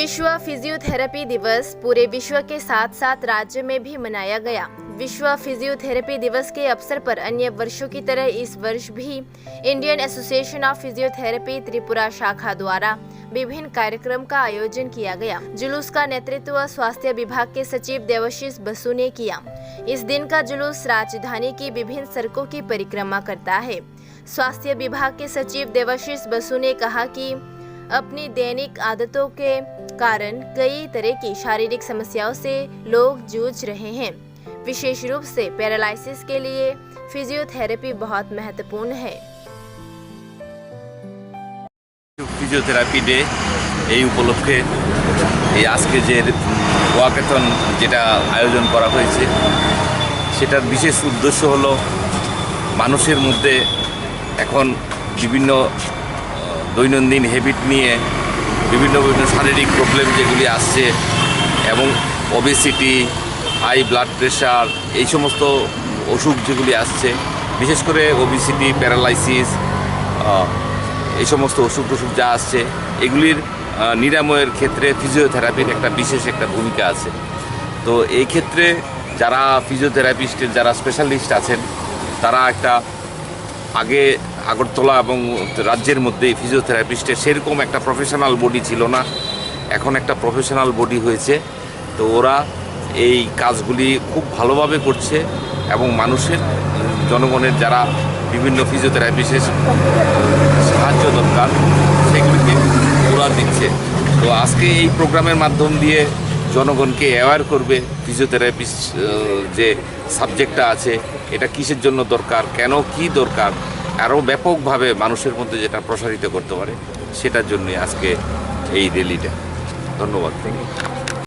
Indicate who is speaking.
Speaker 1: विश्व फिजियोथेरेपी दिवस पूरे विश्व के साथ साथ राज्य में भी मनाया गया। विश्व फिजियोथेरेपी दिवस के अवसर पर अन्य वर्षों की तरह इस वर्ष भी Indian association of physiotherapy Tripura शाखा द्वारा विभिन्न कार्यक्रम का आयोजन किया गया। जुलूस का नेतृत्व स्वास्थ्य विभाग के सचिव देवाशीष बसु ने किया। इस दिन का जुलूस राजधानी की विभिन्न सड़कों की परिक्रमा करता है। स्वास्थ्य विभाग के सचिव देवाशीष बसु ने कहा कि अपनी दैनिक आदतों के कारण कई तरह की शारीरिक समस्याओं से लोग जूझ रहे हैं। विशेष रूप से पैरालिसिस के लिए फिजियोथेरेपी बहुत महत्वपूर्ण है।
Speaker 2: ফিজিওথেরাপি ডে এই উপলক্ষে এই আজকে যে ওয়াকাথন যেটা আয়োজন করা হয়েছে সেটার বিশেষ উদ্দেশ্য হলো মানুষের মধ্যে এখন বিভিন্ন দৈনন্দিন হ্যাবিট নিয়ে বিভিন্ন শারীরিক প্রবলেম যেগুলি আসছে এবং ওবেসিটি, হাই ব্লাড প্রেশার, এই সমস্ত অসুখ যেগুলি আসছে, বিশেষ করে ওবেসিটি, প্যারালাইসিস, এই সমস্ত অসুখ যা আসছে এগুলির নিরাময়ের ক্ষেত্রে ফিজিওথেরাপির বিশেষ একটা ভূমিকা আছে। তো এই ক্ষেত্রে যারা ফিজিওথেরাপিস্টের যারা স্পেশালিস্ট আছেন তারা আগে আগরতলা এবং রাজ্যের মধ্যে ফিজিওথেরাপিস্টের সেরকম একটা প্রফেশনাল বডি ছিল না, এখন একটা প্রফেশনাল বডি হয়েছে। তো ওরা এই কাজগুলি খুব ভালোভাবে করছে এবং জনগণের যারা বিভিন্ন ফিজিওথেরাপিস্টের সাহায্য দরকার সেগুলিকে ওরা দিচ্ছে। তো আজকে এই প্রোগ্রামের মাধ্যম দিয়ে জনগণকে অ্যাওয়্যার করবে ফিজিওথেরাপিস্ট যে সাবজেক্টটা আছে এটা কিসের জন্য দরকার, কেন কি দরকার, আরও ব্যাপকভাবে মানুষের মধ্যে যেটা প্রসারিত করতে পারে সেটার জন্যই আজকে এই র্যালিটা। ধন্যবাদ।